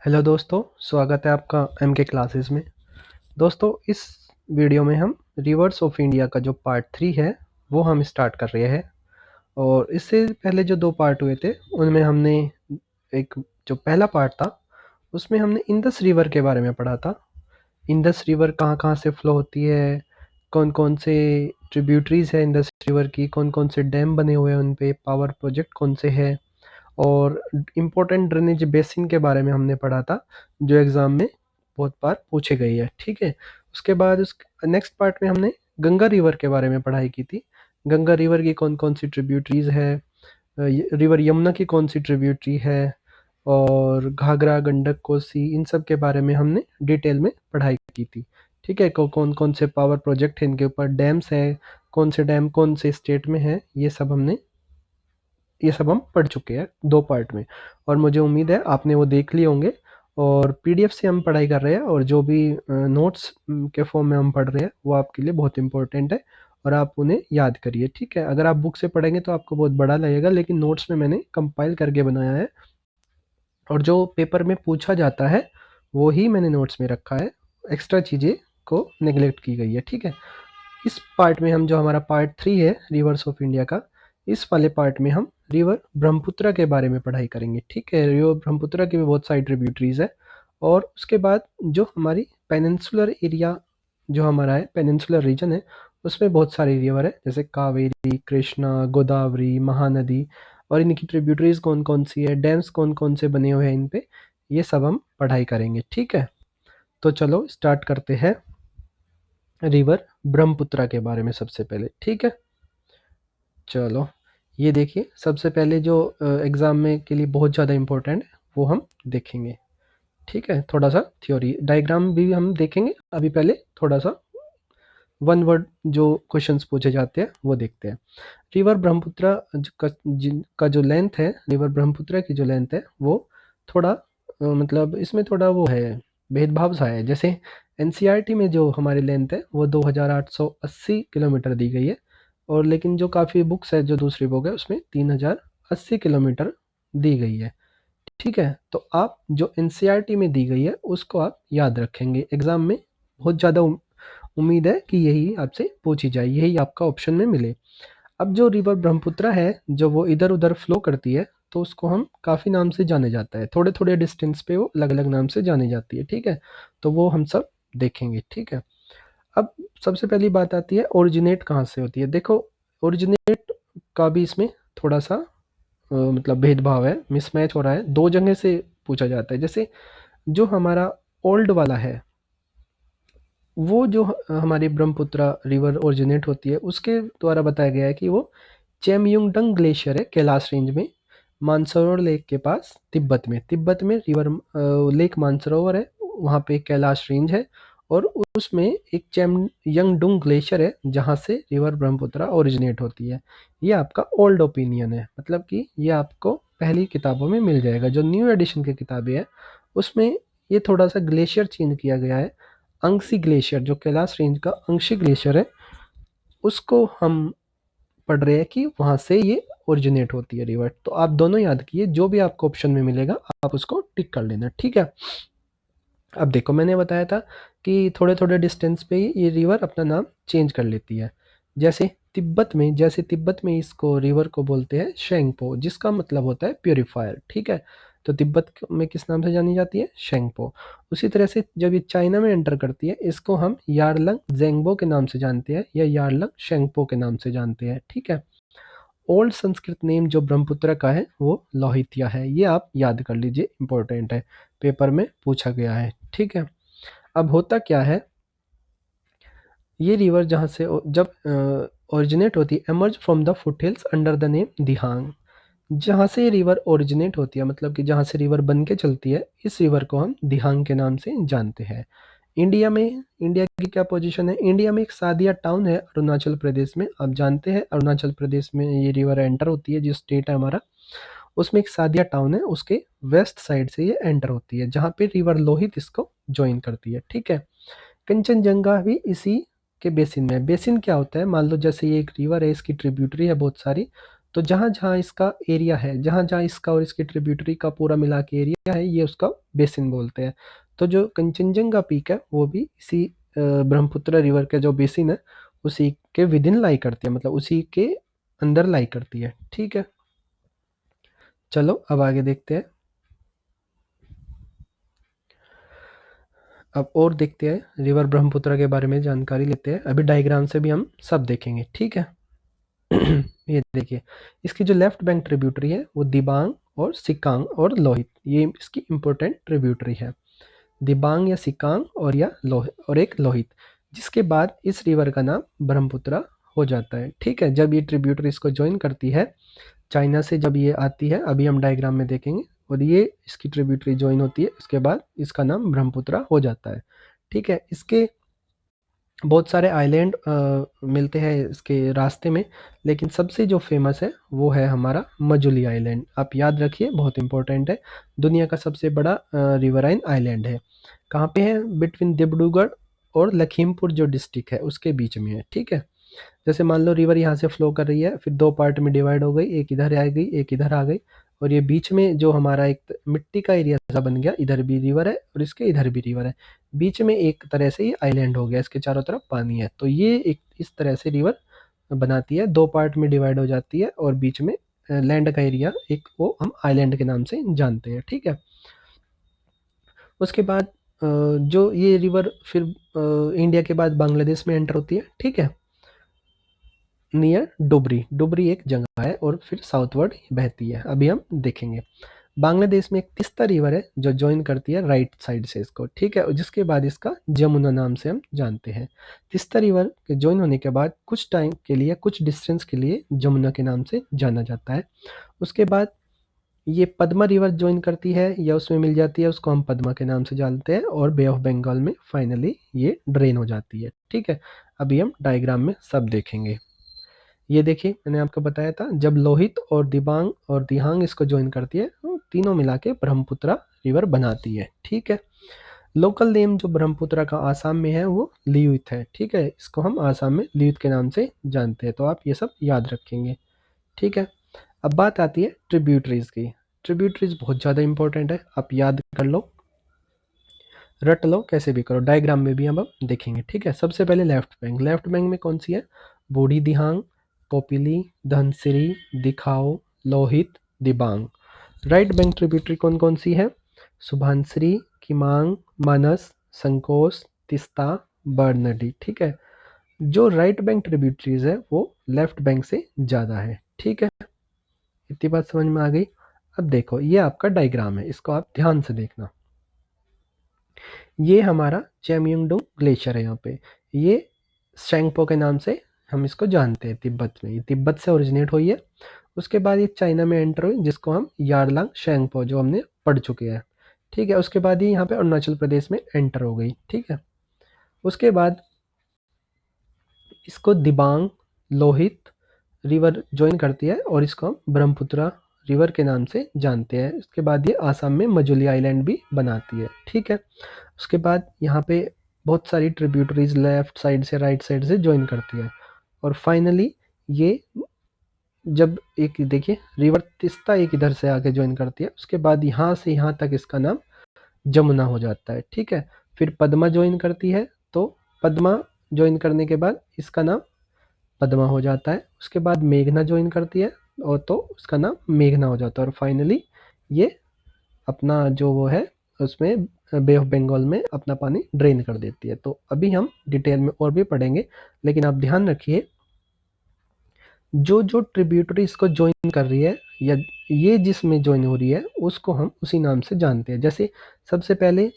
Hello दोस्तों, स्वागत है आपका एम के क्लासेस में। दोस्तों, इस वीडियो में हम रिवर्स ऑफ इंडिया का जो पार्ट 3 है वो हम स्टार्ट कर रहे हैं। और इससे पहले जो 2 पार्ट हुए थे उनमें हमने एक जो पहला पार्ट था उसमें हमने इंडस रिवर के बारे में पढ़ा था। इंडस रिवर कहाँ-कहाँ से फ्लो होती है, कौन-कौन से ट्रिब्यूटरीज है इंडस रिवर की, कौन-कौन से डैम बने हुए हैं उन पे, पावर प्रोजेक्ट कौन से हैं और इम्पोर्टेंट ड्रेनेज बेसिन के बारे में हमने पढ़ा था जो एग्ज़ाम में बहुत बार पूछे गई है। ठीक है, उसके बाद उस नेक्स्ट पार्ट में हमने गंगा रिवर के बारे में पढ़ाई की थी। गंगा रिवर की कौन कौन सी ट्रिब्यूटरीज है, रिवर यमुना की कौन सी ट्रिब्यूटरी है और घाघरा, गंडक, कोसी, इन सब के बारे में हमने डिटेल में पढ़ाई की थी। ठीक है, कौन कौन से पावर प्रोजेक्ट हैं, इनके ऊपर डैम्स हैं, कौन से डैम कौन से स्टेट में है, ये सब हम पढ़ चुके हैं 2 पार्ट में। और मुझे उम्मीद है आपने वो देख लिए होंगे। और पीडीएफ से हम पढ़ाई कर रहे हैं और जो भी नोट्स के फॉर्म में हम पढ़ रहे हैं वो आपके लिए बहुत इंपॉर्टेंट है और आप उन्हें याद करिए। ठीक है, अगर आप बुक से पढ़ेंगे तो आपको बहुत बड़ा लगेगा, लेकिन नोट्स में मैंने कंपाइल करके बनाया है और जो पेपर में पूछा जाता है वो ही मैंने नोट्स में रखा है। एक्स्ट्रा चीज़ें को नेगलेक्ट की गई है। ठीक है, इस पार्ट में हम जो हमारा पार्ट 3 है रिवर्स ऑफ इंडिया का, इस वाले पार्ट में हम रिवर ब्रह्मपुत्र के बारे में पढ़ाई करेंगे। ठीक है, रिवर ब्रह्मपुत्र की भी बहुत सारी ट्रिब्यूटरीज है और उसके बाद जो हमारी पेनिनसुलर एरिया जो हमारा है, पेनिनसुलर रीजन है, उसमें बहुत सारी रिवर है जैसे कावेरी, कृष्णा, गोदावरी, महानदी और इनकी ट्रिब्यूटरीज कौन कौन सी है, डैम्स कौन कौन से बने हुए हैं इन पे, ये सब हम पढ़ाई करेंगे। ठीक है, तो चलो स्टार्ट करते हैं रिवर ब्रह्मपुत्र के बारे में सबसे पहले। ठीक है, चलो ये देखिए, सबसे पहले जो एग्ज़ाम में के लिए बहुत ज़्यादा इम्पोर्टेंट है वो हम देखेंगे। ठीक है, थोड़ा सा थ्योरी डायग्राम भी हम देखेंगे। अभी पहले थोड़ा सा वन वर्ड जो क्वेश्चंस पूछे जाते हैं वो देखते हैं। रिवर ब्रह्मपुत्र का जो लेंथ है, रिवर ब्रह्मपुत्र की जो लेंथ है वो थोड़ा मतलब इसमें थोड़ा वो है, भेदभाव सा है। जैसे एनसीईआरटी में जो हमारी लेंथ है वो 2880 किलोमीटर दी गई है और लेकिन जो काफ़ी बुक्स है, जो दूसरी बुक है, उसमें 3080 किलोमीटर दी गई है। ठीक है, तो आप जो एनसीईआरटी में दी गई है उसको आप याद रखेंगे। एग्ज़ाम में बहुत ज़्यादा उम्मीद है कि यही आपसे पूछी जाए, यही आपका ऑप्शन में मिले। अब जो रिवर ब्रह्मपुत्र है, जो वो इधर उधर फ्लो करती है, तो उसको हम काफ़ी नाम से जाने जाता है, थोड़े थोड़े डिस्टेंस पे वो अलग अलग नाम से जानी जाती है। ठीक है, तो वो हम सब देखेंगे। ठीक है, अब सबसे पहली बात आती है ओरिजिनेट कहाँ से होती है। देखो, ओरिजिनेट का भी इसमें थोड़ा सा मतलब भेदभाव है, मिसमैच हो रहा है, 2 जगह से पूछा जाता है। जैसे जो हमारा ओल्ड वाला है, वो जो हमारी ब्रह्मपुत्र रिवर ओरिजिनेट होती है उसके द्वारा बताया गया है कि वो चेमयुंगडंग ग्लेशियर है, कैलाश रेंज में, मानसरोवर लेक के पास, तिब्बत में रिवर लेक मानसरोवर है, वहाँ पे कैलाश रेंज है और उसमें एक चेमयंगडुंग ग्लेशियर है जहाँ से रिवर ब्रह्मपुत्र ओरिजिनेट होती है। ये आपका ओल्ड ओपिनियन है, मतलब कि ये आपको पहली किताबों में मिल जाएगा। जो न्यू एडिशन की किताबें हैं उसमें ये थोड़ा सा ग्लेशियर चेंज किया गया है। अंगसी ग्लेशियर, जो कैलाश रेंज का अंशी ग्लेशियर है, उसको हम पढ़ रहे हैं कि वहाँ से ये ओरिजिनेट होती है रिवर। तो आप दोनों याद किए, जो भी आपको ऑप्शन में मिलेगा आप उसको टिक कर लेना। ठीक है, अब देखो, मैंने बताया था कि थोड़े थोड़े डिस्टेंस पे ये रिवर अपना नाम चेंज कर लेती है। जैसे तिब्बत में इसको रिवर को बोलते हैं शेंगपो, जिसका मतलब होता है प्योरीफायर। ठीक है, तो तिब्बत में किस नाम से जानी जाती है? शेंगपो। उसी तरह से जब ये चाइना में एंटर करती है, इसको हम यारलंग जेंगबो के नाम से जानते हैं या यारलंग शेंगपो के नाम से जानते हैं। ठीक है, ओल्ड संस्कृत नेम जो ब्रह्मपुत्र का है वो लोहित्या है। ये आप याद कर लीजिए, इंपॉर्टेंट है, पेपर में पूछा गया है। ठीक है, अब होता क्या है, ये रिवर जहाँ से जब ओरिजिनेट होती है, emerge from the foothills under the name Dihang. जहाँ से ये रिवर ओरिजिनेट होती है, मतलब कि जहाँ से रिवर बन के चलती है, इस रिवर को हम दिहांग के नाम से जानते हैं। इंडिया की क्या पोजीशन है? इंडिया में एक सादिया टाउन है अरुणाचल प्रदेश में। आप जानते हैं अरुणाचल प्रदेश में ये रिवर एंटर होती है, जो स्टेट है हमारा, उसमें एक सादिया टाउन है, उसके वेस्ट साइड से ये एंटर होती है, जहाँ पे रिवर लोहित इसको ज्वाइन करती है। ठीक है, कंचनजंगा भी इसी के बेसिन में है। बेसिन क्या होता है? मान लो जैसे ये एक रिवर है, इसकी ट्रिब्यूटरी है बहुत सारी, तो जहाँ जहाँ इसका एरिया है, जहाँ जहाँ इसका और इसकी ट्रिब्यूटरी का पूरा मिला के एरिया है, ये उसका बेसिन बोलते हैं। तो जो कंचनजंगा पीक है वो भी इसी ब्रह्मपुत्र रिवर के जो बेसिन है उसी के विद इन लाई करती है, मतलब उसी के अंदर लाई करती है। ठीक है, चलो अब आगे देखते हैं। अब और देखते हैं, रिवर ब्रह्मपुत्र के बारे में जानकारी लेते हैं। अभी डायग्राम से भी हम सब देखेंगे, ठीक है। ये देखिए, इसकी जो लेफ्ट बैंक ट्रिब्यूटरी है वो दिबांग और सिकांग और लोहित, ये इसकी इंपॉर्टेंट ट्रिब्यूटरी है। दिबांग या सिकांग और या लोहित और एक लोहित, जिसके बाद इस रिवर का नाम ब्रह्मपुत्र हो जाता है। ठीक है, जब ये ट्रिब्यूटरी इसको ज्वाइन करती है चाइना से, जब ये आती है, अभी हम डायग्राम में देखेंगे, और ये इसकी ट्रिब्यूटरी ज्वाइन होती है, उसके बाद इसका नाम ब्रह्मपुत्र हो जाता है। ठीक है, इसके बहुत सारे आइलैंड मिलते हैं इसके रास्ते में, लेकिन सबसे जो फेमस है वो है हमारा मजुली आइलैंड। आप याद रखिए, बहुत इंपॉर्टेंट है, दुनिया का सबसे बड़ा रिवराइन आइलैंड है। कहाँ पे है? बिटवीन डिब्रूगढ़ और लखीमपुर जो डिस्ट्रिक्ट है उसके बीच में है। ठीक है, जैसे मान लो रिवर यहाँ से फ्लो कर रही है, फिर दो पार्ट में डिवाइड हो गई, एक इधर आ गई एक इधर आ गई, और ये बीच में जो हमारा एक मिट्टी का एरिया सा बन गया, इधर भी रिवर है और इसके इधर भी रिवर है, बीच में एक तरह से ये आइलैंड हो गया, इसके चारों तरफ पानी है। तो ये एक इस तरह से रिवर बनाती है, दो पार्ट में डिवाइड हो जाती है, और बीच में लैंड का एरिया एक वो हम आइलैंड के नाम से जानते हैं। ठीक है, उसके बाद जो ये रिवर फिर इंडिया के बाद बांग्लादेश में एंटर होती है। ठीक है, नियर डुबरी, डुबरी एक जगह है और फिर साउथवर्ड बहती है, अभी हम देखेंगे। बांग्लादेश में एक तिस्ता रिवर है जो ज्वाइन करती है राइट साइड से इसको। ठीक है, जिसके बाद इसका जमुना नाम से हम जानते हैं। तिस्ता रिवर के ज्वाइन होने के बाद कुछ टाइम के लिए, कुछ डिस्टेंस के लिए जमुना के नाम से जाना जाता है। उसके बाद ये पद्मा रिवर ज्वाइन करती है या उसमें मिल जाती है, उसको हम पद्मा के नाम से जानते हैं, और बे ऑफ बंगाल में फाइनली ये ड्रेन हो जाती है। ठीक है, अभी हम डायग्राम में सब देखेंगे। ये देखिए, मैंने आपको बताया था, जब लोहित और दिबांग और दिहांग इसको ज्वाइन करती है तो तीनों मिला के ब्रह्मपुत्र रिवर बनाती है। ठीक है, लोकल नेम जो ब्रह्मपुत्र का आसाम में है वो लियुत है। ठीक है, इसको हम आसाम में लियुत के नाम से जानते हैं, तो आप ये सब याद रखेंगे। ठीक है, अब बात आती है ट्रिब्यूटरीज की। ट्रिब्यूटरीज बहुत ज़्यादा इंपॉर्टेंट है, आप याद कर लो, रट लो, कैसे भी करो, डायग्राम में भी हम देखेंगे। ठीक है, सबसे पहले लेफ्ट बैंक, लेफ्ट बैंक में कौन सी है? बूढ़ी दिहांग, कोपिली, धनसिरी, दिखाओ, Lohit, Dibang. Right bank tributary कौन कौन सी है? सुभानश्री, किमांग, मानस, संकोस, तिस्ता, बर्नडी। ठीक है, जो राइट बैंक ट्रिब्यूटरीज है वो लेफ्ट बैंक से ज़्यादा है। ठीक है, इतनी बात समझ में आ गई। अब देखो, ये आपका डायग्राम है, इसको आप ध्यान से देखना। ये हमारा चेमयुंगडुंग ग्लेशियर है। यहाँ पे ये शेंगपो के नाम से हम इसको जानते हैं तिब्बत में, ये तिब्बत से ओरिजिनेट हुई है। उसके बाद ये चाइना में एंटर हुई, जिसको हम यारलांग शेंगपो जो हमने पढ़ चुके हैं। ठीक है, उसके बाद ये यहाँ पे अरुणाचल प्रदेश में एंटर हो गई। ठीक है, उसके बाद इसको दिबांग, लोहित रिवर ज्वाइन करती है और इसको हम ब्रह्मपुत्र रिवर के नाम से जानते हैं। उसके बाद ये आसाम में मजुली आइलैंड भी बनाती है। ठीक है, उसके बाद यहाँ पे बहुत सारी ट्रिब्यूटरीज लेफ्ट साइड से राइट साइड से ज्वाइन करती है, और फाइनली ये जब एक देखिए रिवर तिस्ता एक इधर से आके ज्वाइन करती है, उसके बाद यहाँ से यहाँ तक इसका नाम जमुना हो जाता है। ठीक है, फिर पद्मा ज्वाइन करती है, तो पद्मा ज्वाइन करने के बाद इसका नाम पद्मा हो जाता है। उसके बाद मेघना ज्वाइन करती है और तो उसका नाम मेघना हो जाता है, और फाइनली ये अपना जो वो है उसमें बे ऑफ बंगाल में अपना पानी ड्रेन कर देती है। तो अभी हम डिटेल में और भी पढ़ेंगे, लेकिन आप ध्यान रखिए, जो जो ट्रिब्यूटरी इसको ज्वाइन कर रही है या ये जिसमें ज्वाइन हो रही है उसको हम उसी नाम से जानते हैं। जैसे सबसे पहले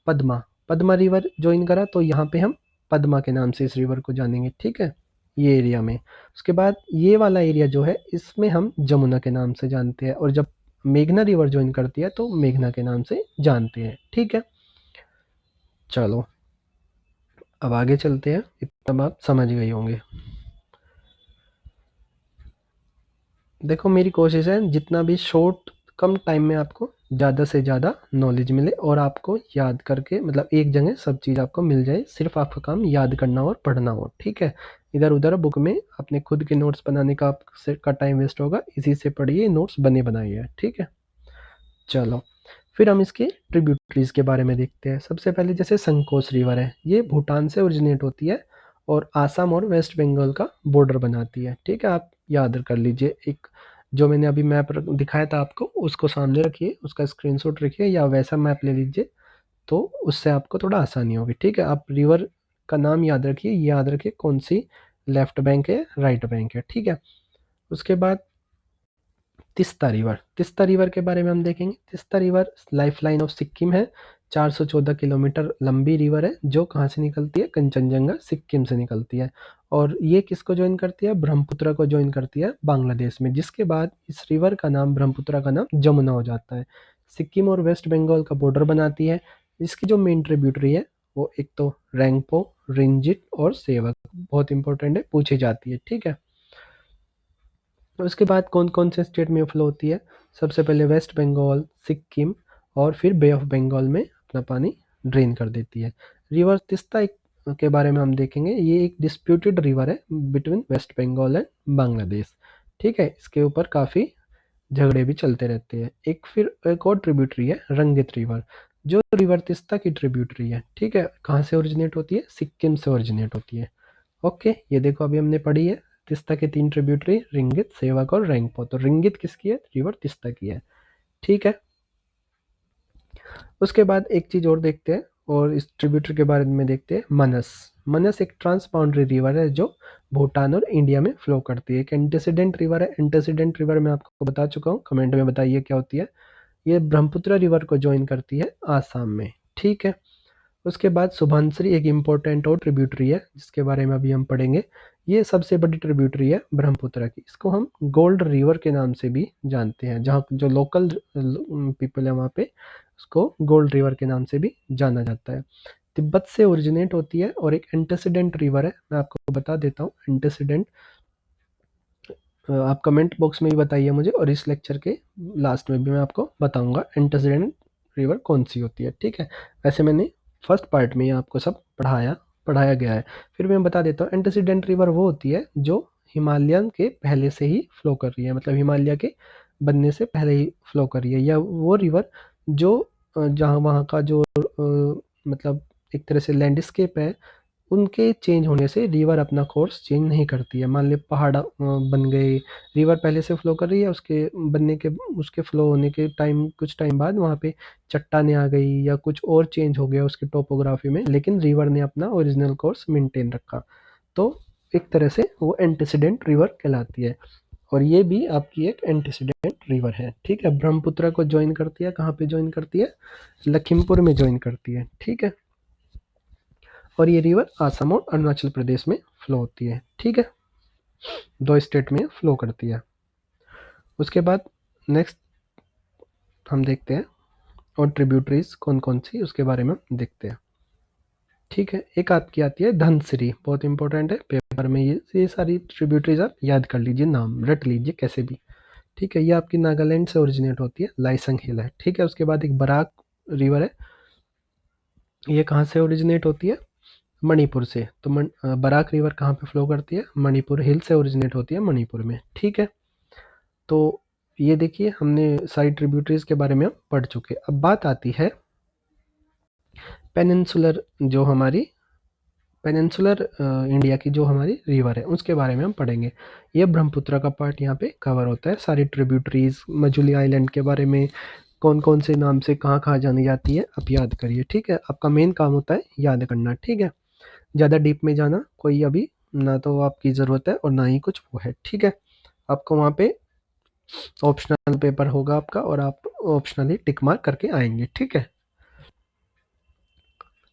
पद्मा, पद्मा रिवर ज्वाइन करा तो यहाँ पे हम पद्मा के नाम से इस रिवर को जानेंगे। ठीक है, ये एरिया में। उसके बाद ये वाला एरिया जो है इसमें हम जमुना के नाम से जानते हैं, और जब मेघना रिवर ज्वाइन करती है तो मेघना के नाम से जानते हैं। ठीक है, चलो अब आगे चलते हैं, इतना आप समझ गए होंगे। देखो, मेरी कोशिश है जितना भी शॉर्ट कम टाइम में आपको ज़्यादा से ज़्यादा नॉलेज मिले और आपको याद करके, मतलब एक जगह सब चीज़ आपको मिल जाए, सिर्फ आपका काम याद करना और पढ़ना हो। ठीक है, इधर उधर बुक में अपने खुद के नोट्स बनाने का टाइम वेस्ट होगा, इसी से पढ़िए, नोट्स बने बनाए हैं, ठीक है। चलो फिर हम इसके ट्रिब्यूटरीज के बारे में देखते हैं। सबसे पहले जैसे संकोच रिवर है, ये भूटान से ओरिजिनेट होती है और आसाम और वेस्ट बंगाल का बॉर्डर बनाती है, ठीक है। आप याद कर लीजिए, एक जो मैंने अभी मैप दिखाया था आपको, उसको सामने रखिए, उसका स्क्रीनशॉट रखिए या वैसा मैप ले लीजिए, तो उससे आपको थोड़ा आसानी होगी, ठीक है। आप रिवर का नाम याद रखिए, याद रखिए कौन सी लेफ्ट बैंक है, राइट बैंक है, ठीक है। उसके बाद तिस्ता रिवर, तिस्ता रिवर के बारे में हम देखेंगे। Teesta river lifeline of Sikkim है, 414 किलोमीटर लंबी रिवर है, जो कहाँ से निकलती है, कंचनजंगा सिक्किम से निकलती है। और ये किसको ज्वाइन करती है, ब्रह्मपुत्र को ज्वाइन करती है बांग्लादेश में, जिसके बाद इस रिवर का नाम, ब्रह्मपुत्र का नाम जमुना हो जाता है। सिक्किम और वेस्ट बंगाल का बॉर्डर बनाती है। इसकी जो मेन ट्रिब्यूटरी है वो एक तो रैंगपो, रिंजित और सेवक, बहुत इंपॉर्टेंट है, पूछी जाती है, ठीक है। उसके बाद कौन कौन से स्टेट में फ्लो होती है, सबसे पहले वेस्ट बंगाल, सिक्किम और फिर बे ऑफ बंगाल में अपना पानी ड्रेन कर देती है। रिवर तिस्ता के बारे में हम देखेंगे, ये एक डिस्प्यूटेड रिवर है between West Bengal and Bangladesh, ठीक है। इसके ऊपर काफ़ी झगड़े भी चलते रहते हैं। एक और ट्रिब्यूटरी है रंगित रिवर, जो रिवर तिस्ता की ट्रिब्यूटरी है, ठीक है। कहाँ से ओरिजिनेट होती है, सिक्किम से ओरिजिनेट होती है। ओके, ये देखो अभी हमने पढ़ी है तिस्ता के 3 ट्रिब्यूटरी, रिंगित, सेवक और रैंगपो। तो रिंगित किसकी है, रिवर तिस्ता की है, ठीक है। उसके बाद एक चीज और देखते हैं, और इस ट्रिब्यूटरी के बारे में देखते हैं, मनस। मनस एक ट्रांस बाउंड्री रिवर है जो भूटान और इंडिया में फ्लो करती है। एक एंटीसीडेंट रिवर है, एंटीसीडेंट रिवर मैं आपको बता चुका हूँ, कमेंट में बताइए क्या होती है। ये ब्रह्मपुत्र रिवर को ज्वाइन करती है आसाम में, ठीक है। उसके बाद सुबनसिरी एक इम्पोर्टेंट और ट्रिब्यूटरी है, जिसके बारे में अभी हम पढ़ेंगे। ये सबसे बड़ी ट्रिब्यूटरी है ब्रह्मपुत्र की। इसको हम गोल्ड रिवर के नाम से भी जानते हैं, जहाँ जो लोकल पीपल है वहाँ पे उसको गोल्ड रिवर के नाम से भी जाना जाता है। तिब्बत से ओरिजिनेट होती है और एक एंटीसीडेंट रिवर है, मैं आपको बता देता हूँ एंटीसीडेंट। आप कमेंट बॉक्स में भी बताइए मुझे, और इस लेक्चर के लास्ट में भी मैं आपको बताऊंगा एंटीसीडेंट रिवर कौन सी होती है, ठीक है। वैसे मैंने फर्स्ट पार्ट में ही आपको सब पढ़ाया गया है। फिर मैं बता देता हूँ, एंटीसीडेंट रिवर वो होती है जो हिमालयन के पहले से ही फ्लो कर रही है, मतलब हिमालय के बनने से पहले ही फ्लो कर रही है, या वो रिवर जो जहाँ वहाँ का जो मतलब एक तरह से लैंडस्केप है, उनके चेंज होने से रिवर अपना कोर्स चेंज नहीं करती है। मान ली पहाड़ बन गए, रिवर पहले से फ्लो कर रही है, उसके बनने के उसके फ्लो होने के कुछ टाइम बाद वहाँ पे चट्टानें आ गई या कुछ और चेंज हो गया उसकी टोपोग्राफी में, लेकिन रिवर ने अपना ओरिजिनल कोर्स मेंटेन रखा, तो एक तरह से वो एंटीसीडेंट रिवर कहलाती है। और ये भी आपकी एक एंटीसीडेंट रिवर है, ठीक है। ब्रह्मपुत्र को ज्वाइन करती है, कहाँ पे ज्वाइन करती है, लखीमपुर में ज्वाइन करती है, ठीक है। और ये रिवर आसाम और अरुणाचल प्रदेश में फ्लो होती है, ठीक है। 2 स्टेट में फ्लो करती है। उसके बाद नेक्स्ट हम देखते हैं और ट्रिब्यूटरीज कौन कौन सी, उसके बारे में देखते हैं, ठीक है। एक आपकी आती है धनसिरी, बहुत इंपॉर्टेंट है पेपर में, ये सारी ट्रिब्यूटरीज आप याद कर लीजिए, नाम रट लीजिए कैसे भी, ठीक है। ये आपकी नागालैंड से ओरिजिनेट होती है, लाइसंग हिल है, ठीक है। उसके बाद एक बराक रिवर है, ये कहाँ से ओरिजिनेट होती है, मणिपुर से। तो बराक रिवर कहाँ पे फ्लो करती है, मणिपुर हिल से ओरिजिनेट होती है, मणिपुर में, ठीक है। तो ये देखिए हमने सारी ट्रिब्यूटरीज के बारे में पढ़ चुके। अब बात आती है पेनिनसुलर, जो हमारी पेनिनसुलर इंडिया की जो हमारी रिवर है, उसके बारे में हम पढ़ेंगे। ये ब्रह्मपुत्र का पार्ट यहाँ पे कवर होता है, सारी ट्रिब्यूटरीज, मजुली आइलैंड के बारे में, कौन कौन से नाम से कहाँ कहाँ जानी जाती है, आप याद करिए, ठीक है। आपका मेन काम होता है याद करना, ठीक है। ज़्यादा डीप में जाना कोई अभी ना तो आपकी ज़रूरत है और ना ही कुछ वो है, ठीक है। आपको वहाँ पे ऑप्शनल पेपर होगा आपका, और आप ऑप्शनली टिक मार्क करके आएंगे, ठीक है।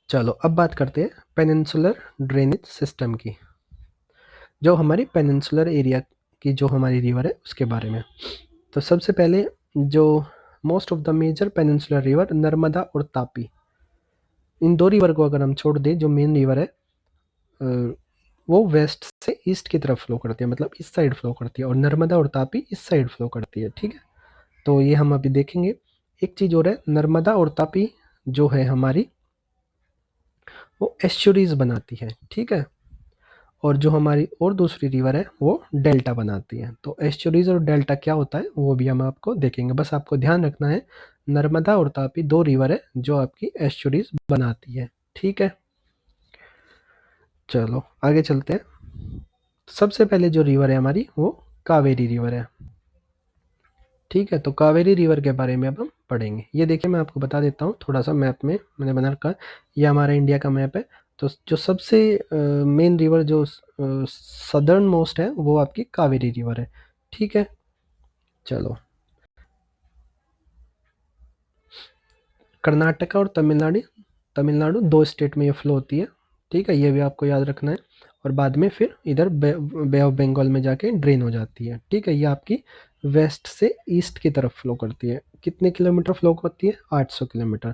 चलो अब बात करते हैं पेनिनसुलर ड्रेनेज सिस्टम की, जो हमारी पेनिनसुलर एरिया की जो हमारी रिवर है उसके बारे में। तो सबसे पहले जो most of the major peninsular river, Narmada और तापी, इन 2 रिवर को अगर हम छोड़ दें, जो मेन रिवर है वो वेस्ट से ईस्ट की तरफ फ्लो करती है, मतलब इस साइड फ्लो करती है, और नर्मदा और तापी इस साइड फ्लो करती है, ठीक है। तो ये हम अभी देखेंगे। एक चीज़ और है, नर्मदा और तापी जो है हमारी, वो एस्चुरीज बनाती है, ठीक है। और जो हमारी और दूसरी रिवर है वो डेल्टा बनाती है। तो एस्चुरीज और डेल्टा क्या होता है वो भी हम आपको देखेंगे। बस आपको ध्यान रखना है नर्मदा और तापी दो रिवर है जो आपकी एस्चुरीज बनाती है। ठीक है, चलो आगे चलते हैं। सबसे पहले जो रिवर है हमारी वो कावेरी रिवर है। ठीक है, तो कावेरी रिवर के बारे में अब हम पढ़ेंगे। ये देखिए मैं आपको बता देता हूँ थोड़ा सा, मैप में मैंने बना रखा है, ये हमारा इंडिया का मैप है। तो जो सबसे मेन रिवर जो सदर्न मोस्ट है वो आपकी कावेरी रिवर है। ठीक है, चलो कर्नाटका और तमिलनाडु, तमिलनाडु दो स्टेट में ये फ्लो होती है। ठीक है, ये भी आपको याद रखना है। और बाद में फिर इधर बे ऑफ बंगाल में जाके ड्रेन हो जाती है। ठीक है, ये आपकी वेस्ट से ईस्ट की तरफ फ्लो करती है। कितने किलोमीटर फ्लो करती है? 800 kilometre.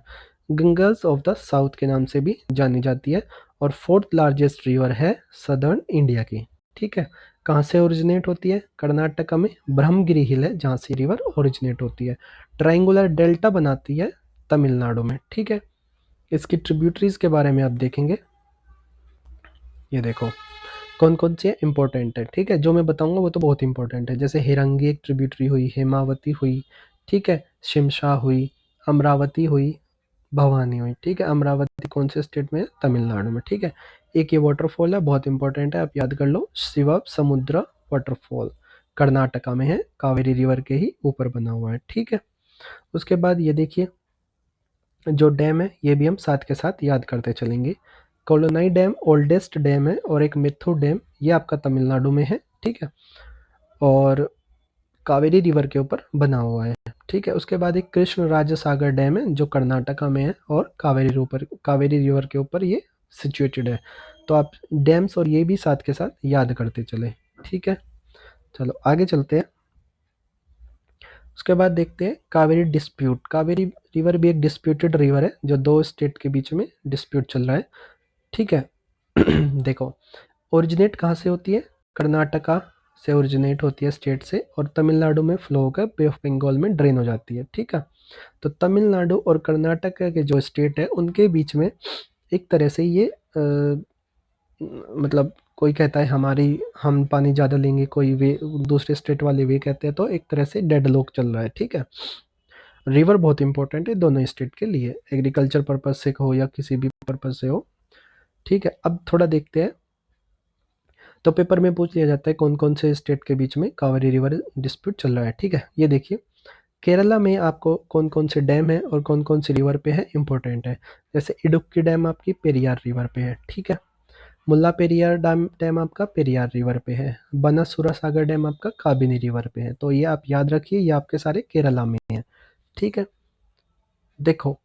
Gangas of the south के नाम से भी जानी जाती है। और फोर्थ लार्जेस्ट रिवर है सदर्न इंडिया की। ठीक है, कहाँ से ओरिजिनेट होती है? कर्नाटका में ब्रह्मगिरी हिल है जहाँ से रिवर ओरिजिनेट होती है। ट्रायंगुलर डेल्टा बनाती है तमिलनाडु में। ठीक है, इसकी ट्रिब्यूटरीज के बारे में आप देखेंगे। ये देखो कौन कौन सी है इंपॉर्टेंट है। ठीक है, जो मैं बताऊंगा वो तो बहुत इंपॉर्टेंट है। जैसे हिरंगी एक ट्रिब्यूटरी हुई, हेमावती हुई, ठीक है, शिमशा हुई, अमरावती हुई, भवानी हुई। ठीक है, अमरावती कौन से स्टेट में है? तमिलनाडु में। ठीक है, एक ये वाटरफॉल है, बहुत इंपॉर्टेंट है, आप याद कर लो, शिव समुद्र वाटरफॉल कर्नाटका में है, कावेरी रिवर के ही ऊपर बना हुआ है। ठीक है, उसके बाद ये देखिए जो डैम है ये भी हम साथ के साथ याद करते चलेंगे। कोलोनाई डैम ओल्डेस्ट डैम है और एक मिथुर डैम ये आपका तमिलनाडु में है। ठीक है, और कावेरी रिवर के ऊपर बना हुआ है। ठीक है, उसके बाद एक कृष्ण राज सागर डैम है जो कर्नाटका में है और कावेरी रिवर के ऊपर ये सिचुएटेड है। तो आप डैम्स और ये भी साथ के साथ याद करते चले। ठीक है, चलो आगे चलते हैं। उसके बाद देखते हैं कावेरी डिस्प्यूट। कावेरी रिवर भी एक डिस्प्यूटेड रिवर है जो दो स्टेट के बीच में डिस्प्यूट चल रहा है। ठीक है देखो ओरिजिनेट कहाँ से होती है? कर्नाटका से ओरिजिनेट होती है स्टेट से, और तमिलनाडु में फ्लो होकर बे ऑफ बंगाल में ड्रेन हो जाती है। ठीक है, तो तमिलनाडु और कर्नाटका के जो स्टेट है उनके बीच में एक तरह से ये मतलब कोई कहता है हमारी हम पानी ज़्यादा लेंगे, कोई वे दूसरे स्टेट वाले वे कहते हैं, तो एक तरह से डेड लॉक चल रहा है। ठीक है, रिवर बहुत इंपॉर्टेंट है दोनों स्टेट के लिए, एग्रीकल्चर पर्पज से हो या किसी भी पर्पज से हो। ठीक है, अब थोड़ा देखते हैं। तो पेपर में पूछ लिया जाता है कौन कौन से स्टेट के बीच में कावेरी रिवर डिस्प्यूट चल रहा है। ठीक है, ये देखिए केरला में आपको कौन कौन से डैम है और कौन कौन सी रिवर पे है इंपॉर्टेंट है। जैसे इडुक्की डैम आपकी पेरियार रिवर पे है। ठीक है, मुल्ला पेरियार डैम आपका पेरियार रिवर पे है। बनासुरा सागर डैम आपका काबिनी रिवर पे है। तो ये आप याद रखिए, ये आपके सारे केरला में है। ठीक है, देखो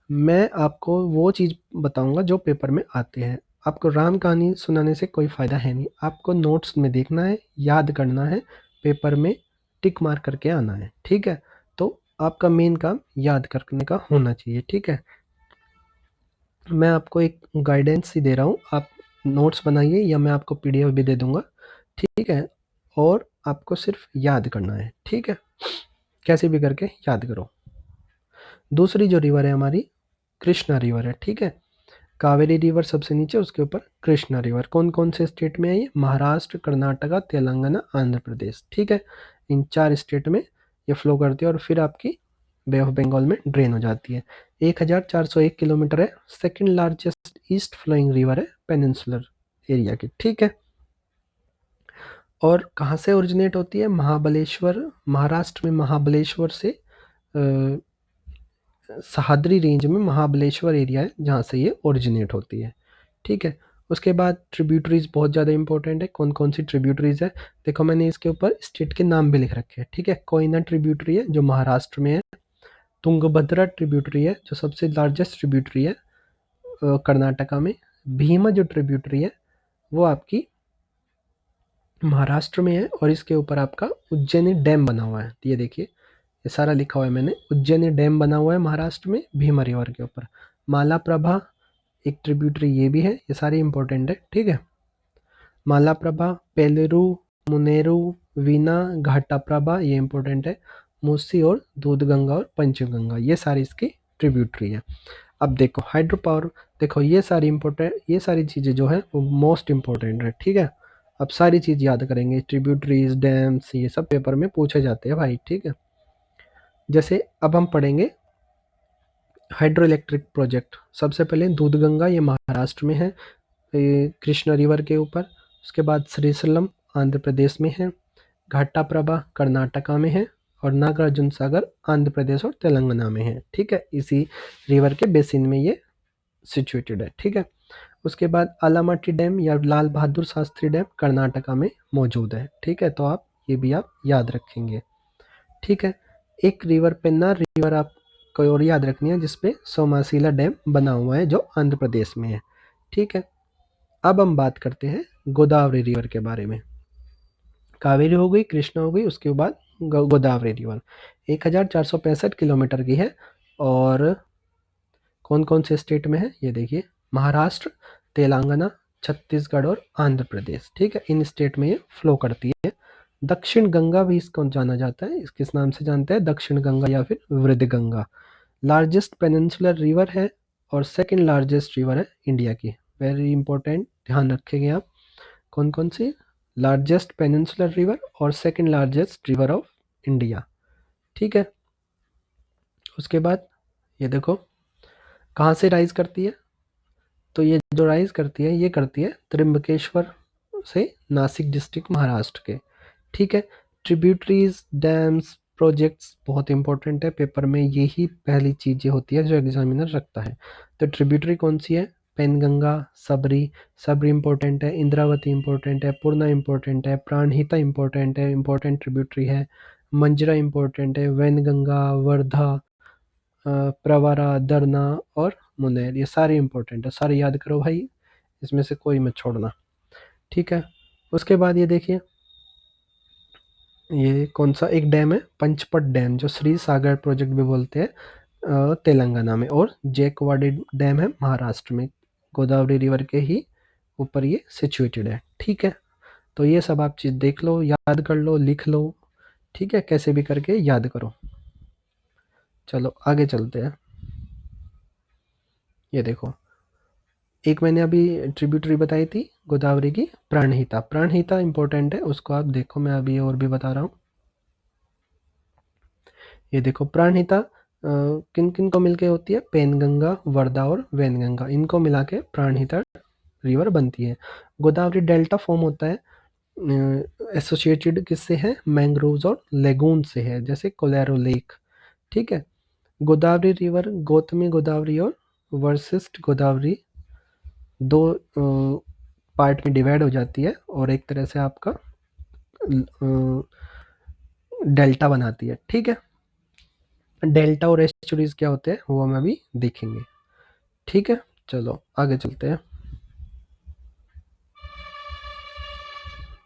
मैं आपको वो चीज़ बताऊंगा जो पेपर में आते हैं। आपको राम कहानी सुनाने से कोई फ़ायदा है नहीं, आपको नोट्स में देखना है, याद करना है, पेपर में टिक मार करके आना है। ठीक है, तो आपका मेन काम याद करने का होना चाहिए। ठीक है, मैं आपको एक गाइडेंस ही दे रहा हूँ, आप नोट्स बनाइए या मैं आपको पीडीएफ भी दे दूंगा। ठीक है, और आपको सिर्फ याद करना है। ठीक है, कैसे भी करके याद करो। दूसरी जो रिवर है हमारी कृष्णा रिवर है। ठीक है, कावेरी रिवर सबसे नीचे, उसके ऊपर कृष्णा रिवर। कौन कौन से स्टेट में है ये? महाराष्ट्र, कर्नाटका, तेलंगाना, आंध्र प्रदेश। ठीक है, इन 4 स्टेट में ये फ्लो करती है और फिर आपकी बे ऑफ बंगाल में ड्रेन हो जाती है। 1401 किलोमीटर है, second largest east flowing river है पेनिनसुलर एरिया की। ठीक है, और कहाँ से ओरिजिनेट होती है? महाबलेश्वर, महाराष्ट्र में महाबलेश्वर से सह्याद्री रेंज में महाबलेश्वर एरिया है जहाँ से ये ओरिजिनेट होती है। ठीक है, उसके बाद ट्रिब्यूटरीज बहुत ज़्यादा इंपॉर्टेंट है। कौन कौन सी ट्रिब्यूटरीज है? देखो मैंने इसके ऊपर स्टेट के नाम भी लिख रखे हैं। ठीक है, कोयना ट्रिब्यूटरी है जो महाराष्ट्र में है, तुंगभद्रा ट्रिब्यूटरी है जो सबसे लार्जेस्ट ट्रिब्यूटरी है कर्नाटका में, भीमा जो ट्रिब्यूटरी है वो आपकी महाराष्ट्र में है, और इसके ऊपर आपका उज्जैनी डैम बना हुआ है। तो ये देखिए ये सारा लिखा हुआ है मैंने, उज्जैनी डैम बना हुआ है महाराष्ट्र में भीमा रिवर के ऊपर। मालाप्रभा एक ट्रिब्यूटरी ये भी है, ये सारी इंपॉर्टेंट है। ठीक है, मालाप्रभा, पेलेरू, मुनेरू, वीना, घाटाप्रभा ये इंपॉर्टेंट है। मूसी और दूधगंगा और पंचगंगा ये सारी इसकी ट्रिब्यूटरी है। अब देखो हाइड्रो पावर, देखो ये सारी इंपॉर्टेंट, ये सारी चीज़ें जो है वो मोस्ट इंपॉर्टेंट है। ठीक है, अब सारी चीज़ याद करेंगे, ट्रिब्यूटरीज, डैम्स, ये सब पेपर में पूछे जाते हैं भाई, ठीक है। जैसे अब हम पढ़ेंगे हाइड्रो इलेक्ट्रिक प्रोजेक्ट। सबसे पहले दूधगंगा, ये महाराष्ट्र में है, ये कृष्णा रिवर के ऊपर। उसके बाद श्रीशैलम आंध्र प्रदेश में है, घाटाप्रभा कर्नाटका में है, और नागार्जुन सागर आंध्र प्रदेश और तेलंगाना में है, ठीक है। इसी रिवर के बेसिन में ये सिचुएटेड है, ठीक है। उसके बाद आलामट्टी डैम या लाल बहादुर शास्त्री डैम कर्नाटका में मौजूद है, ठीक है। तो आप ये भी आप याद रखेंगे, ठीक है। एक रिवर पेन्नार रिवर आपको और याद रखनी है, जिसपे सोमासीला डैम बना हुआ है, जो आंध्र प्रदेश में है, ठीक है। अब हम बात करते हैं गोदावरी रिवर के बारे में। कावेरी हो गई, कृष्णा हो गई, उसके बाद गोदावरी रिवर 1465 किलोमीटर की है। और कौन कौन से स्टेट में है ये देखिए, महाराष्ट्र, तेलंगाना, छत्तीसगढ़ और आंध्र प्रदेश, ठीक है। इन स्टेट में ये फ्लो करती है। दक्षिण गंगा भी इसको जाना जाता है, किस नाम से जानते हैं, दक्षिण गंगा या फिर वृद्ध गंगा। लार्जेस्ट पेनिनसुलर रिवर है और सेकंड लार्जेस्ट रिवर है इंडिया की। वेरी इंपॉर्टेंट, ध्यान रखेंगे आप। कौन कौन सी, लार्जेस्ट पेनिनसुलर रिवर और second largest river of India, ठीक है। उसके बाद ये देखो कहाँ से राइज करती है, तो ये जो राइज करती है ये करती है त्र्यंबकेश्वर से, नासिक डिस्ट्रिक्ट महाराष्ट्र के, ठीक है। ट्रिब्यूटरीज, डैम्स, प्रोजेक्ट्स बहुत इंपॉर्टेंट है, पेपर में यही पहली चीज़ें होती है जो एग्जामिनर रखता है। तो ट्रिब्यूटरी कौन सी है, पेनगंगा, सबरी, सबरी इंपॉर्टेंट है, इंद्रावती इंपॉर्टेंट है, पूर्णा इंपॉर्टेंट है, प्राणहिता इंपॉर्टेंट है, इंपॉर्टेंट ट्रिब्यूटरी है, मंजरा इंपॉर्टेंट है, वैनगंगा, वर्धा, प्रवरा, दरना और मुनेर, ये सारे इंपॉर्टेंट है, सारे याद करो भाई, इसमें से कोई मत छोड़ना, ठीक है। उसके बाद ये देखिए, ये कौन सा एक डैम है, पंचपट डैम, जो श्री सागर प्रोजेक्ट भी बोलते हैं, तेलंगाना में। और जेकवाडी डैम है महाराष्ट्र में, गोदावरी रिवर के ही ऊपर ये सिचुएटेड है, ठीक है। तो ये सब आप चीज़ देख लो, याद कर लो, लिख लो, ठीक है, कैसे भी करके याद करो। चलो आगे चलते हैं। ये देखो, एक मैंने अभी ट्रिब्यूटरी बताई थी गोदावरी की, प्राणहिता, प्राणहिता इंपॉर्टेंट है, उसको आप देखो, मैं अभी और भी बता रहा हूँ। ये देखो प्राणहिता किन किन को मिलके होती है, पेनगंगा, वर्धा और वैनगंगा, इनको मिला के प्राणहिता रिवर बनती है। गोदावरी डेल्टा फॉर्म होता है, एसोसिएटेड किससे है, मैंग्रोव्स और लेगून से है, जैसे कोलेरो लेक, ठीक है। गोदावरी रिवर गौतमी गोदावरी और वशिष्ठ गोदावरी दो पार्ट में डिवाइड हो जाती है, और एक तरह से आपका डेल्टा बनाती है, ठीक है। डेल्टा और एस्चुरीज क्या होते हैं वो हम अभी देखेंगे, ठीक है। चलो आगे चलते हैं।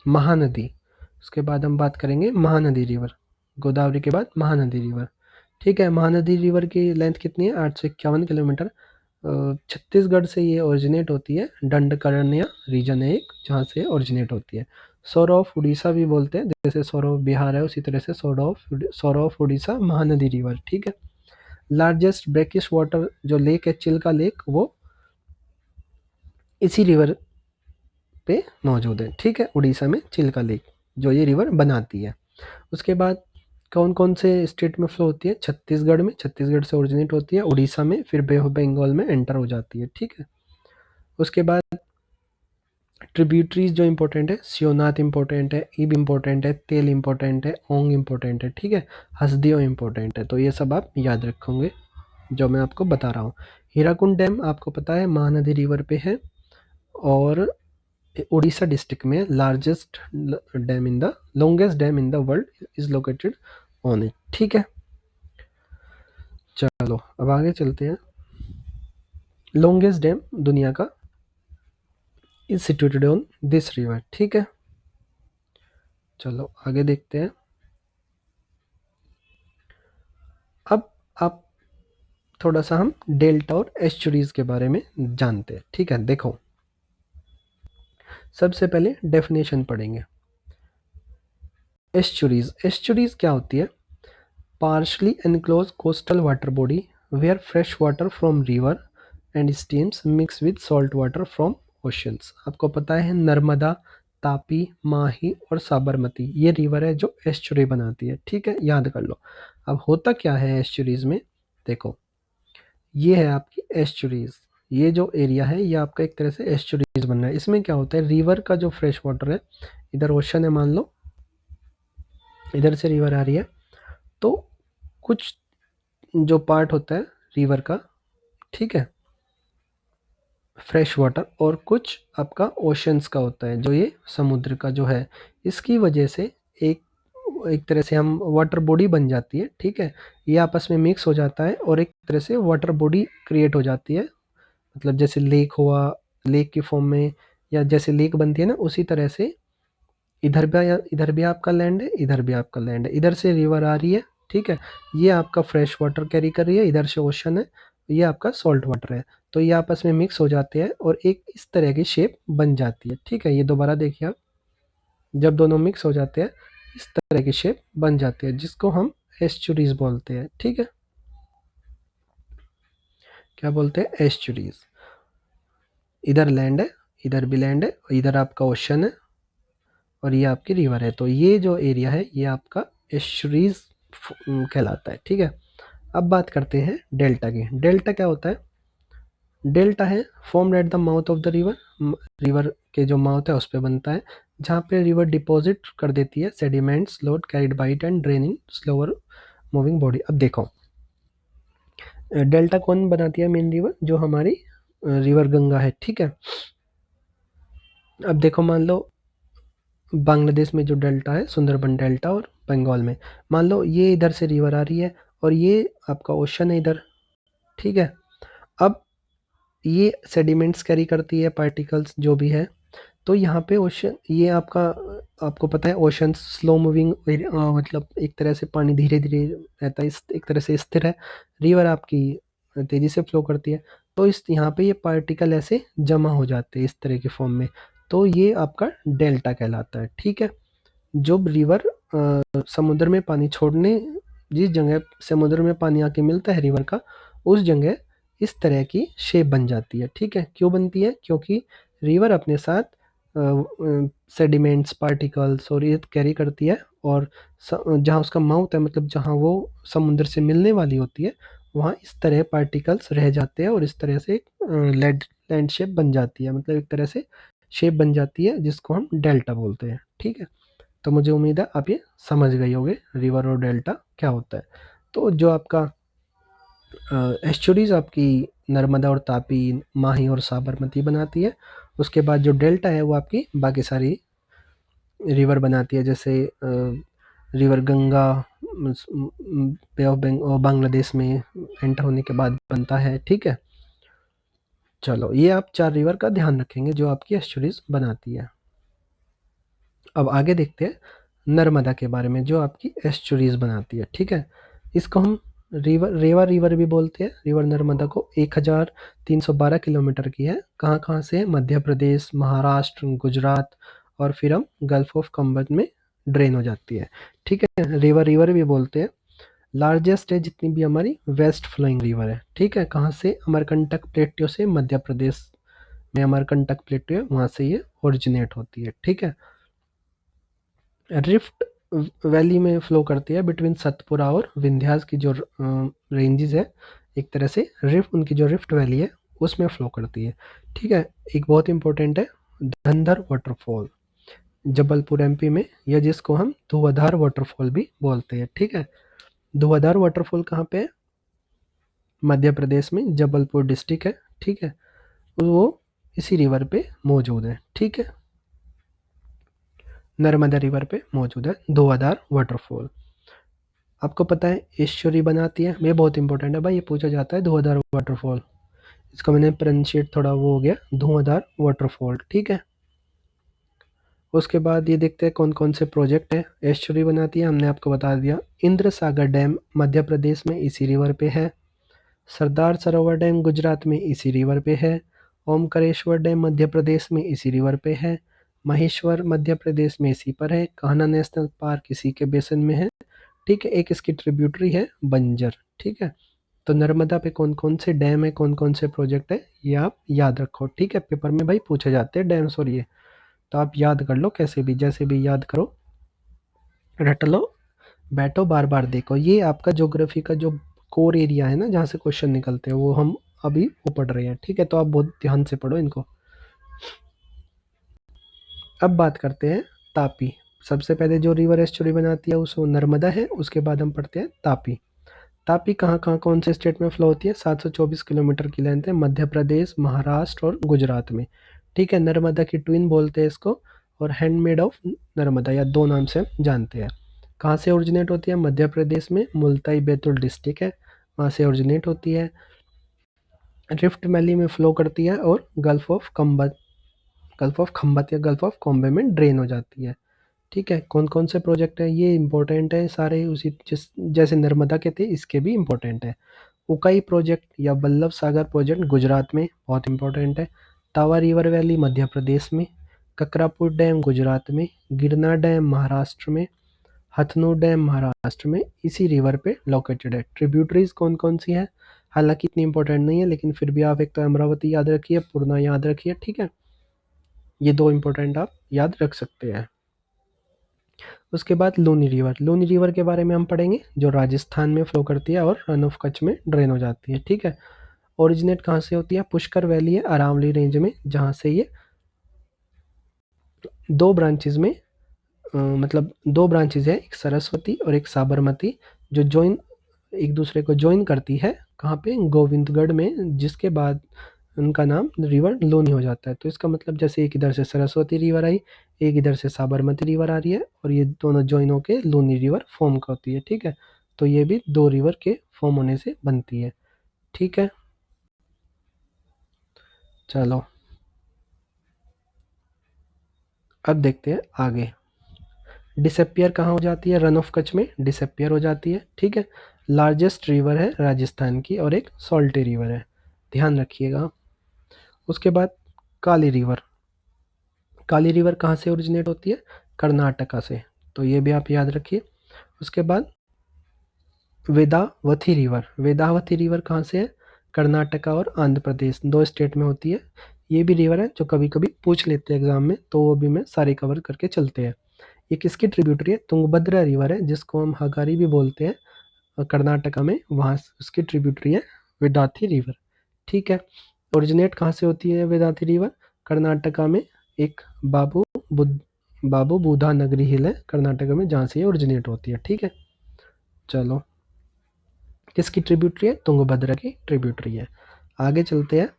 महानदी, उसके बाद हम बात करेंगे महानदी रिवर, गोदावरी के बाद महानदी रिवर, ठीक है। महानदी रिवर की लेंथ कितनी है, 851 किलोमीटर। छत्तीसगढ़ से ये ओरिजिनेट होती है, दंडकारण्य रीजन है एक, जहाँ से ओरिजिनेट होती है। सोर ऑफ उड़ीसा भी बोलते हैं, जैसे सोर ऑफ बिहार है उसी तरह से सोर ऑफ उड़ीसा महानदी रिवर, ठीक है। लार्जेस्ट ब्रेकिश वाटर जो लेक है, चिल्का लेक, वो इसी रिवर पे मौजूद है, ठीक है, उड़ीसा में चिल्का लेक, जो ये रिवर बनाती है। उसके बाद कौन कौन से स्टेट में फ्लो होती है, छत्तीसगढ़ में, छत्तीसगढ़ से ओरिजिनेट होती है, उड़ीसा में, फिर बे ऑफ बंगाल में एंटर हो जाती है, ठीक है। उसके बाद ट्रिब्यूटरीज जो इंपॉर्टेंट है, शिवनाथ इंपॉर्टेंट है, ईब इंपॉर्टेंट है, तेल इंपॉर्टेंट है, ओंग इंपॉर्टेंट है, ठीक है, हसदियो इंपॉर्टेंट है। तो ये सब आप याद रखोगे जो मैं आपको बता रहा हूँ। हीराकुंड डैम आपको पता है महानदी रिवर पे है, और उड़ीसा डिस्ट्रिक्ट में largest dam in the longest dam in the world is located on it, ठीक है। चलो अब आगे चलते हैं। लॉन्गेस्ट डैम दुनिया का is situated on this river, ठीक है। चलो आगे देखते हैं। अब आप थोड़ा सा हम डेल्टा और एस्चुरीज के बारे में जानते हैं, ठीक है। देखो सबसे पहले डेफिनेशन पढ़ेंगे। एस्चुरीज, एस्चुरीज क्या होती है, partially enclosed coastal water body where fresh water from river and streams mix with salt water from oceans। आपको पता है नर्मदा, तापी, माही और साबरमती ये रिवर है जो एस्चुरी बनाती है। ठीक है, याद कर लो। अब होता क्या है एस्चुरीज में, देखो ये है आपकी एस्चुरीज। ये जो एरिया है ये आपका एक तरह से एस्चुरीज बन रहा है। इसमें क्या होता है, रिवर का जो फ्रेश वाटर है, इधर ओशन है मान लो, इधर से रिवर आ रही है, तो कुछ जो पार्ट होता है रिवर का, ठीक है, फ्रेश वाटर, और कुछ आपका ओशंस का होता है, जो ये समुद्र का जो है, इसकी वजह से एक एक तरह से हम वाटर बॉडी बन जाती है। ठीक है, ये आपस में मिक्स हो जाता है और एक तरह से वाटर बॉडी क्रिएट हो जाती है। मतलब जैसे लेक हुआ, लेक की फॉर्म में, या जैसे लेक बनती है ना, उसी तरह से इधर भी आपका लैंड है, इधर भी आपका लैंड है, इधर से रिवर आ रही है। ठीक है, ये आपका फ्रेश वाटर कैरी कर रही है, इधर से ओशन है, ये आपका सॉल्ट वाटर है। तो ये आपस में मिक्स हो जाते हैं और एक इस तरह की शेप बन जाती है। ठीक है, ये दोबारा देखिए आप, जब दोनों मिक्स हो जाते हैं इस तरह की शेप बन जाती है, जिसको हम एस्चुरीज बोलते हैं। ठीक है, क्या बोलते हैं, एस्चुरीज। इधर लैंड है, इधर भी लैंड है, इधर आपका ओशन है और ये आपकी रिवर है। तो ये जो एरिया है ये आपका एस्चुरीज कहलाता है। ठीक है, अब बात करते हैं डेल्टा की। डेल्टा क्या होता है, डेल्टा है formed at the mouth of the river, river के जो माउथ है उस पे बनता है, जहाँ पे रिवर डिपॉजिट कर देती है sediments load carried by it and draining slower moving body. अब देखो डेल्टा कौन बनाती है, मेन रिवर जो हमारी रिवर गंगा है। ठीक है, अब देखो मान लो बांग्लादेश में जो डेल्टा है, सुंदरबन डेल्टा, और बंगाल में, मान लो ये इधर से रिवर आ रही है और ये आपका ओशन है इधर। ठीक है, अब ये सेडिमेंट्स कैरी करती है, पार्टिकल्स जो भी है, तो यहाँ पे ओशन, ये आपका, आपको पता है ओशन स्लो मूविंग, मतलब एक तरह से पानी धीरे धीरे रहता है, इस एक तरह से स्थिर है। रिवर आपकी तेजी से फ्लो करती है, तो इस यहाँ पे ये पार्टिकल ऐसे जमा हो जाते हैं इस तरह के फॉर्म में, तो ये आपका डेल्टा कहलाता है। ठीक है, जब रिवर समुद्र में पानी छोड़ने, जिस जगह समुद्र में पानी आके मिलता है रिवर का, उस जगह इस तरह की शेप बन जाती है। ठीक है, क्यों बनती है, क्योंकि रिवर अपने साथ सेडिमेंट्स, पार्टिकल्स और ये कैरी करती है, और जहाँ उसका माउथ है, मतलब जहाँ वो समुद्र से मिलने वाली होती है, वहाँ इस तरह पार्टिकल्स रह जाते हैं और इस तरह से लैंड शेप बन जाती है, मतलब एक तरह से शेप बन जाती है, जिसको हम डेल्टा बोलते हैं। ठीक है, तो मुझे उम्मीद है आप ये समझ गए होंगे रिवर और डेल्टा क्या होता है। तो जो आपका एस्चुरीज आपकी नर्मदा और तापी, माही और साबरमती बनाती है, उसके बाद जो डेल्टा है वो आपकी बाकी सारी रिवर बनाती है, जैसे river Ganga bay of Bangladesh में एंटर होने के बाद बनता है। ठीक है, चलो ये आप 4 रिवर का ध्यान रखेंगे जो आपकी एस्चुरीज बनाती है। अब आगे देखते हैं नर्मदा के बारे में, जो आपकी एस्चुरीज बनाती है। ठीक है, इसको हम रेवा रिवर भी बोलते हैं। रिवर नर्मदा को 1312 किलोमीटर की है। कहाँ कहाँ से, मध्य प्रदेश, महाराष्ट्र, गुजरात, और फिर हम गल्फ ऑफ कम्बन में ड्रेन हो जाती है। ठीक है, रेवा रिवर भी बोलते हैं। लार्जेस्ट है जितनी भी हमारी वेस्ट फ्लोइंग रिवर है। ठीक है, कहाँ से, अमरकंटक प्लेट्यू से, मध्य प्रदेश में अमरकंटक प्लेट्यू है, वहाँ से ये ओरिजिनेट होती है। ठीक है, रिफ्ट वैली में फ्लो करती है बिटवीन सतपुरा और विंध्यास की जो रेंजेस है, एक तरह से रिफ्ट, उनकी जो रिफ्ट वैली है उसमें फ्लो करती है। ठीक है, एक बहुत इंपॉर्टेंट है धंधर वाटरफॉल, जबलपुर एमपी में, या जिसको हम धुआंधार वाटरफॉल भी बोलते हैं। ठीक है, धुआंधार वाटरफॉल कहाँ पे है, मध्य प्रदेश में, जबलपुर डिस्ट्रिक्ट है। ठीक है, वो इसी रिवर पे मौजूद है। ठीक है, नर्मदा रिवर पे मौजूद है धुआंधार वाटरफॉल। आपको पता है ईश्वरी बनाती है, ये बहुत इंपॉर्टेंट है भाई, ये पूछा जाता है धुआंधार वाटरफॉल, इसका मैंने प्रोनाउंशिएट थोड़ा वो हो गया, धुआंधार वाटरफॉल। ठीक है, उसके बाद ये देखते हैं कौन कौन से प्रोजेक्ट है एस्चुरी बनाती है, हमने आपको बता दिया। इंद्र सागर डैम मध्य प्रदेश में इसी रिवर पे है। सरदार सरोवर डैम गुजरात में इसी रिवर पे है। ओमकारेश्वर डैम मध्य प्रदेश में इसी रिवर पे है। महेश्वर मध्य प्रदेश में इसी पर है। कान्हा नेशनल पार्क इसी के बेसन में है। ठीक है, एक इसकी ट्रिब्यूटरी है बंजर। ठीक है, तो नर्मदा पे कौन कौन से डैम है, कौन कौन से प्रोजेक्ट है, ये आप याद रखो। ठीक है, पेपर में भाई पूछे जाते हैं डैम्स और ये। तो आप याद कर लो, कैसे भी जैसे भी याद करो, रट लो, बैठो, बार बार देखो। ये आपका ज्योग्राफी का जो कोर एरिया है ना, जहाँ से क्वेश्चन निकलते हैं, वो हम अभी वो पढ़ रहे हैं, ठीक है। तो आप बहुत ध्यान से पढ़ो इनको। अब बात करते हैं तापी। सबसे पहले जो रिवर एस्चुरी बनाती है उसको नर्मदा है, उसके बाद हम पढ़ते हैं तापी। तापी कहाँ कौन से स्टेट में फ्लो होती है? 724 किलोमीटर की लेंथ है, मध्य प्रदेश, महाराष्ट्र और गुजरात में, ठीक है। नर्मदा की ट्विन बोलते हैं इसको, और हैंडमेड ऑफ नर्मदा, या दो नाम से हम जानते हैं। कहाँ से ओरिजिनेट होती है? मध्य प्रदेश में मुल्ताई बैतूल डिस्ट्रिक्ट है, वहाँ से ओरिजिनेट होती है। रिफ्ट वैली में फ्लो करती है और गल्फ ऑफ खम्बत या गल्फ ऑफ कॉम्बे में ड्रेन हो जाती है, ठीक है। कौन कौन से प्रोजेक्ट है ये इंपॉर्टेंट है सारे, उसी जैसे नर्मदा के थे इसके भी इंपॉर्टेंट है। उकाई प्रोजेक्ट या बल्लभ सागर प्रोजेक्ट गुजरात में बहुत इंपॉर्टेंट है। तावा रिवर वैली मध्य प्रदेश में, ककरापुर डैम गुजरात में, गिरना डैम महाराष्ट्र में, हथनूर डैम महाराष्ट्र में, इसी रिवर पे लोकेटेड है। ट्रिब्यूटरीज कौन कौन सी है? हालांकि इतनी इंपॉर्टेंट नहीं है, लेकिन फिर भी आप एक तो अमरावती याद रखिए, पूर्णा याद रखिए, ठीक है। ये दो इंपॉर्टेंट आप याद रख सकते हैं। उसके बाद लूनी रिवर, लूनी रिवर के बारे में हम पढ़ेंगे, जो राजस्थान में फ्लो करती है और रन ऑफ कच्छ में ड्रेन हो जाती है, ठीक है। ओरिजिनेट कहाँ से होती है? पुष्कर वैली है अरावली रेंज में, जहाँ से ये दो ब्रांचेज में मतलब दो ब्रांचेज है, एक सरस्वती और एक साबरमती, जो ज्वाइन एक दूसरे को ज्वाइन करती है। कहाँ पे? गोविंदगढ़ में, जिसके बाद उनका नाम रिवर लोनी हो जाता है। तो इसका मतलब जैसे एक इधर से सरस्वती रिवर आई, एक इधर से साबरमती रिवर आ रही है, और ये दोनों ज्वाइन होकर लोनी रिवर फॉर्म होती है, ठीक है। तो ये भी दो रिवर के फॉर्म होने से बनती है, ठीक है। चलो अब देखते हैं आगे। डिसअपियर कहाँ हो जाती है? रन ऑफ कच्छ में डिसअपियर हो जाती है, ठीक है। लार्जेस्ट रिवर है राजस्थान की, और एक सॉल्टी रिवर है, ध्यान रखिएगा। उसके बाद काली रिवर, काली रिवर कहाँ से ओरिजिनेट होती है? कर्नाटका से, तो ये भी आप याद रखिए। उसके बाद वेदावती रिवर, वेदावती रिवर कहाँ से है? कर्नाटका और आंध्र प्रदेश, दो स्टेट में होती है। ये भी रिवर है जो कभी कभी पूछ लेते हैं एग्जाम में, तो वो भी मैं सारे कवर करके चलते हैं। ये किसकी ट्रिब्यूटरी है? तुंगभद्रा रिवर है, जिसको हम हगारी भी बोलते हैं कर्नाटका में, वहाँ उसकी ट्रिब्यूटरी है वेदांती रिवर, ठीक है। ओरिजिनेट कहाँ से होती है वेदांती रिवर? कर्नाटका में एक बाबू बूधा नगरी हिल है कर्नाटका में, जहाँ से ये ओरिजिनेट होती है, ठीक है। चलो, किसकी ट्रिब्यूटरी है? तुंगभद्रा की ट्रिब्यूटरी है। आगे चलते हैं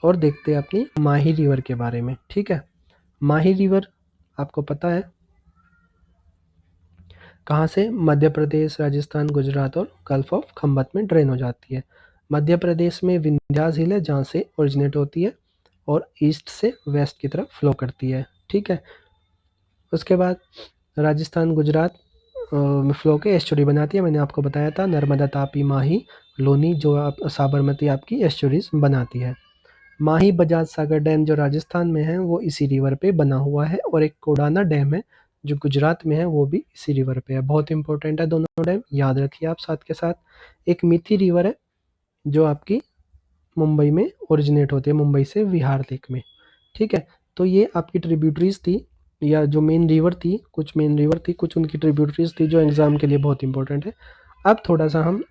और देखते हैं अपनी माही रिवर के बारे में, ठीक है। माही रिवर आपको पता है कहाँ से? मध्य प्रदेश, राजस्थान, गुजरात और गल्फ ऑफ खम्बत में ड्रेन हो जाती है। मध्य प्रदेश में विंध्यास हिल है, जहाँ से ओरिजिनेट होती है, और ईस्ट से वेस्ट की तरफ फ्लो करती है, ठीक है। उसके बाद राजस्थान, गुजरात में फ्लो के एस्चुरी बनाती है। मैंने आपको बताया था नर्मदा, तापी, माही, लोनी, जो आप साबरमती आपकी एस्चुरीज बनाती है। माही बजाज सागर डैम जो राजस्थान में है वो इसी रिवर पे बना हुआ है, और एक कोडाना डैम है जो गुजरात में है, वो भी इसी रिवर पे है। बहुत इंपॉर्टेंट है दोनों डैम, याद रखिए आप साथ के साथ। एक मिथी रिवर है जो आपकी मुंबई में ओरिजिनेट होती है, मुंबई से विहार लेक में, ठीक है। तो ये आपकी ट्रिब्यूटरीज थी, या जो मेन रिवर थी, कुछ मेन रिवर थी, कुछ उनकी ट्रिब्यूटरीज थी, जो एग्जाम के लिए बहुत इंपॉर्टेंट है। अब थोड़ा सा हम,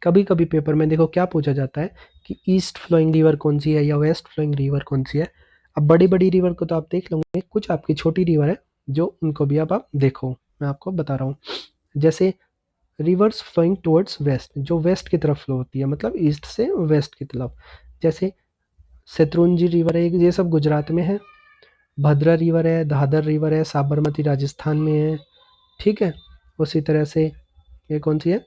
कभी कभी पेपर में देखो क्या पूछा जाता है कि ईस्ट फ्लोइंग रिवर कौन सी है या वेस्ट फ्लोइंग रिवर कौन सी है। अब बड़ी बड़ी रिवर को तो आप देख लोगे, कुछ आपकी छोटी रिवर है जो उनको भी अब आप देखो, मैं आपको बता रहा हूँ। जैसे रिवर्स फ्लोइंग टुवर्ड्स वेस्ट, जो वेस्ट की तरफ फ्लो होती है, मतलब ईस्ट से वेस्ट की तरफ, जैसे शत्रुंजी रिवर है, ये सब गुजरात में है। भद्रा रिवर है, दादर रिवर है, साबरमती राजस्थान में है, ठीक है। उसी तरह से ये कौन सी है?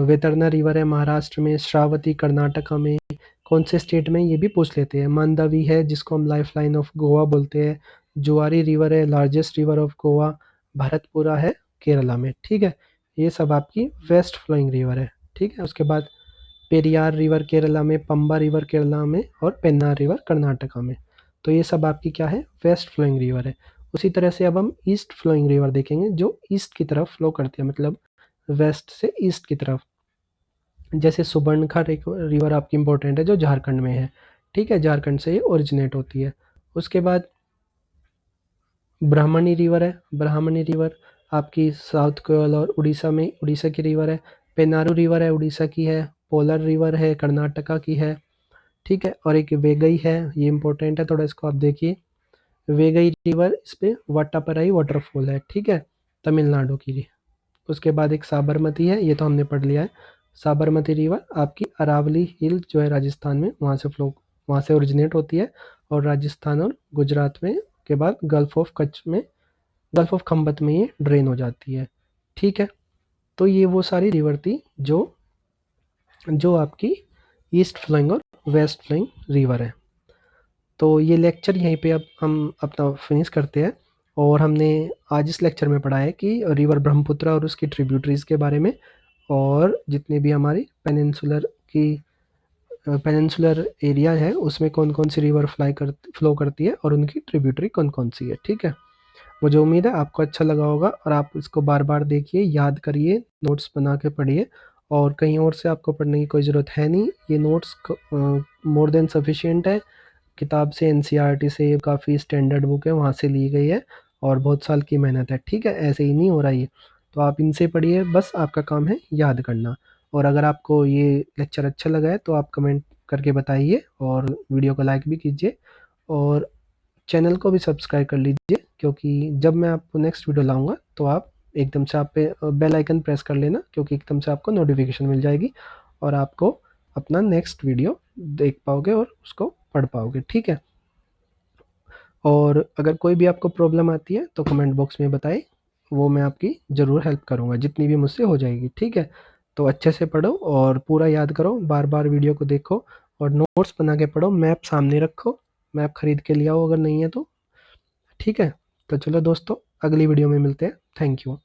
वेतरना रिवर है महाराष्ट्र में, श्रावती कर्नाटका में। कौन से स्टेट में? ये भी पूछ लेते हैं। मांडवी है, जिसको हम लाइफ लाइन ऑफ गोवा बोलते हैं। जुआरी रिवर है, largest river of Goa. Bharatpura है केरला में, ठीक है। ये सब आपकी वेस्ट फ्लोइंग रिवर है, ठीक है। उसके बाद पेरियार रिवर केरला में, पंबा रिवर केरला में, और पेन्नार रिवर कर्नाटका में। तो ये सब आपकी क्या है? वेस्ट फ्लोइंग रिवर है। उसी तरह से अब हम ईस्ट फ्लोइंग रिवर देखेंगे, जो ईस्ट की तरफ फ्लो करती है, मतलब वेस्ट से ईस्ट की तरफ। जैसे सुबर्णखर एक रिवर आपकी इंपॉर्टेंट है, जो झारखंड में है, ठीक है। झारखंड से ये ओरिजिनेट होती है। उसके बाद ब्राह्मणी रिवर है, ब्राह्मणी रिवर आपकी साउथ केरल और उड़ीसा में, उड़ीसा की रिवर है। पेनारू रिवर है, उड़ीसा की है। पोलर रिवर है, कर्नाटका की है। ठीक है, और एक वेगई है, ये इंपॉर्टेंट है थोड़ा, इसको आप देखिए। वेगई रिवर, इस पे वट्टापराई वाटरफॉल है, ठीक है, तमिलनाडु की। उसके बाद एक साबरमती है, ये तो हमने पढ़ लिया है। साबरमती रिवर आपकी अरावली हिल जो है राजस्थान में, वहाँ से ओरिजिनेट होती है और राजस्थान और गुजरात में के बाद गल्फ ऑफ कच्छ में, गल्फ ऑफ खंबत में ये ड्रेन हो जाती है। ठीक है, तो ये वो सारी रिवर थी जो जो आपकी ईस्ट फ्लोइंग और वेस्ट फ्लोइंग रिवर है। तो ये लेक्चर यहीं पे अब हम अपना फिनिश करते हैं। और हमने आज इस लेक्चर में पढ़ा है कि रिवर ब्रह्मपुत्र और उसकी ट्रिब्यूटरीज के बारे में, और जितने भी हमारी पेनिनसुलर एरिया है उसमें कौन कौन सी रिवर फ्लो करती है और उनकी ट्रिब्यूटरी कौन कौन सी है। ठीक है, मुझे उम्मीद है आपको अच्छा लगा होगा और आप इसको बार बार देखिए, याद करिए, नोट्स बना के पढ़िए, और कहीं और से आपको पढ़ने की कोई ज़रूरत है नहीं। ये नोट्स मोर देन सफिशिएंट है। किताब से, एनसीईआरटी से, ये काफ़ी स्टैंडर्ड बुक है, वहाँ से ली गई है और बहुत साल की मेहनत है। ठीक है, ऐसे ही नहीं हो रहा ये, तो आप इनसे पढ़िए, बस आपका काम है याद करना। और अगर आपको ये लेक्चर अच्छा लगा है तो आप कमेंट करके बताइए और वीडियो को लाइक भी कीजिए और चैनल को भी सब्सक्राइब कर लीजिए, क्योंकि जब मैं आपको नेक्स्ट वीडियो लाऊंगा तो आप एकदम से, आप पे बेल आइकन प्रेस कर लेना, क्योंकि एकदम से आपको नोटिफिकेशन मिल जाएगी और आपको अपना नेक्स्ट वीडियो देख पाओगे और उसको पढ़ पाओगे। ठीक है, और अगर कोई भी आपको प्रॉब्लम आती है तो कमेंट बॉक्स में बताएं, वो मैं आपकी ज़रूर हेल्प करूँगा जितनी भी मुझसे हो जाएगी। ठीक है, तो अच्छे से पढ़ो और पूरा याद करो, बार बार वीडियो को देखो और नोट्स बना के पढ़ो, मैप सामने रखो, मैप खरीद के लिया हो अगर नहीं है तो। ठीक है, तो चलो दोस्तों, अगली वीडियो में मिलते हैं। Thank you.